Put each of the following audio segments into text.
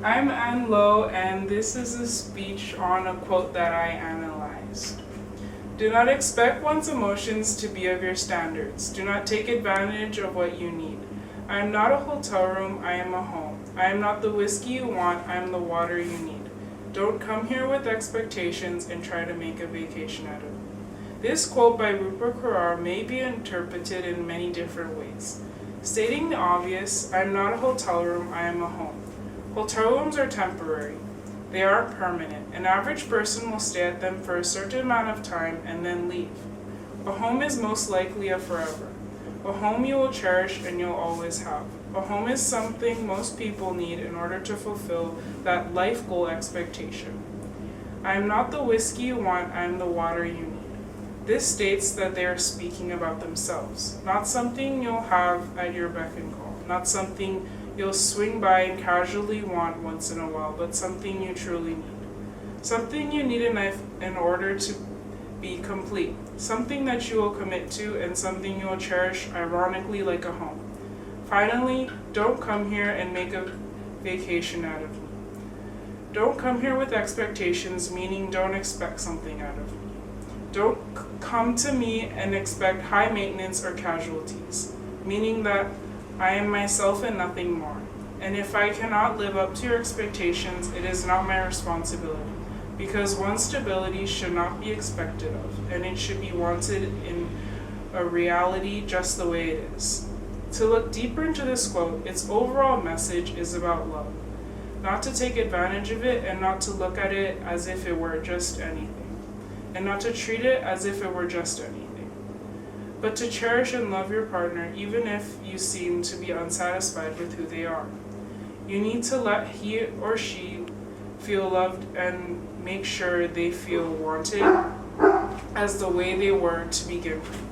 I'm Ann Lowe, and this is a speech on a quote that I analyzed. Do not expect one's emotions to be of your standards. Do not take advantage of what you need. I am not a hotel room, I am a home. I am not the whiskey you want, I am the water you need. Don't come here with expectations and try to make a vacation out of it. This quote by Rupa may be interpreted in many different ways. Stating the obvious, I am not a hotel room, I am a home. Hotel rooms are temporary. They aren't permanent. An average person will stay at them for a certain amount of time and then leave. A home is most likely a forever. A home you will cherish and you'll always have. A home is something most people need in order to fulfill that life goal expectation. I am not the whiskey you want, I am the water you need. This states that they are speaking about themselves, not something you'll have at your beck and call, not something you'll swing by and casually want once in a while, but something you truly need. Something you need in life in order to be complete. Something that you will commit to and something you will cherish, ironically like a home. Finally, don't come here and make a vacation out of me. Don't come here with expectations, meaning don't expect something out of me. Don't come to me and expect high maintenance or casualties, meaning that I am myself and nothing more. And if I cannot live up to your expectations, it is not my responsibility, because one's stability should not be expected of, and it should be wanted in a reality just the way it is. To look deeper into this quote, its overall message is about love, not to take advantage of it and not to look at it as if it were just anything, and not to treat it as if it were just anything, but to cherish and love your partner even if you seem to be unsatisfied with who they are. You need to let he or she feel loved and make sure they feel wanted as the way they were to begin with.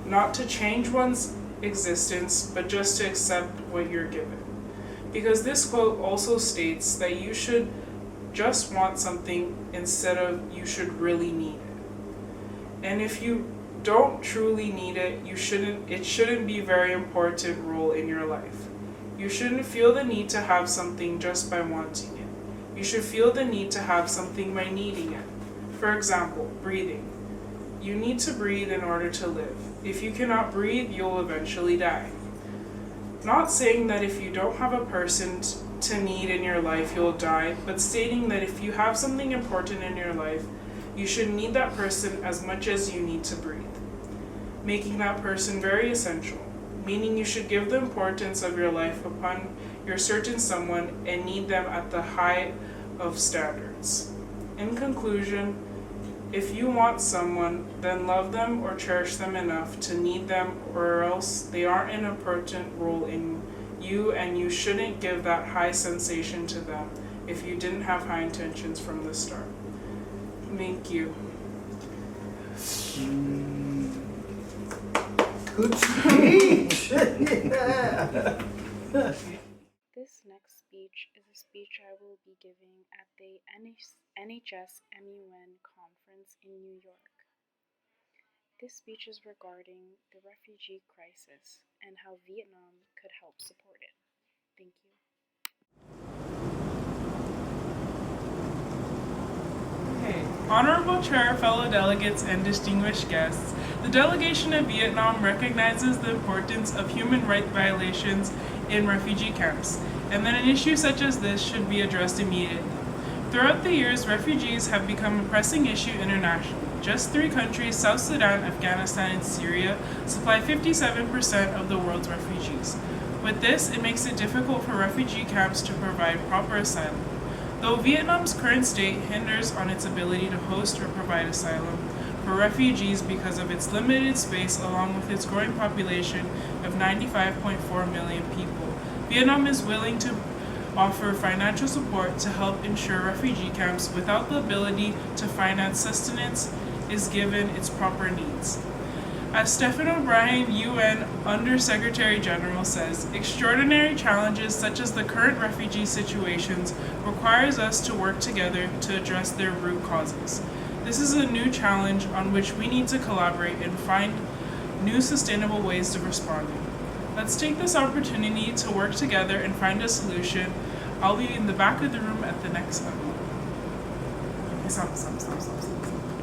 Not to change one's existence, but just to accept what you're given. Because this quote also states that you should just want something instead of you should really need it. And if you don't truly need it, it shouldn't be a very important role in your life. You shouldn't feel the need to have something just by wanting it. You should feel the need to have something by needing it. For example, breathing. You need to breathe in order to live. If you cannot breathe, you'll eventually die. Not saying that if you don't have a person to need in your life, you'll die, but stating that if you have something important in your life, you should need that person as much as you need to breathe, making that person very essential, meaning you should give the importance of your life upon your certain someone and need them at the height of standards. In conclusion, if you want someone, then love them or cherish them enough to need them, or else they aren't an important role in you, and you shouldn't give that high sensation to them if you didn't have high intentions from the start. Thank you. Good speech! Yeah. This next speech is a speech I will be giving at the NHS MUN conference in New York. This speech is regarding the refugee crisis and how Vietnam could help support it. Thank you. Honorable Chair, fellow delegates, and distinguished guests, the delegation of Vietnam recognizes the importance of human rights violations in refugee camps, and that an issue such as this should be addressed immediately. Throughout the years, refugees have become a pressing issue internationally. Just 3 countries, South Sudan, Afghanistan, and Syria, supply 57% of the world's refugees. With this, it makes it difficult for refugee camps to provide proper asylum. Though Vietnam's current state hinders on its ability to host or provide asylum for refugees because of its limited space along with its growing population of 95.4 million people, Vietnam is willing to offer financial support to help ensure refugee camps without the ability to finance sustenance is given its proper needs. As Stephen O'Brien, UN Under-Secretary General says, extraordinary challenges such as the current refugee situations requires us to work together to address their root causes. This is a new challenge on which we need to collaborate and find new sustainable ways of responding. Let's take this opportunity to work together and find a solution I'll be in the back of the room at the next one. Okay, stop.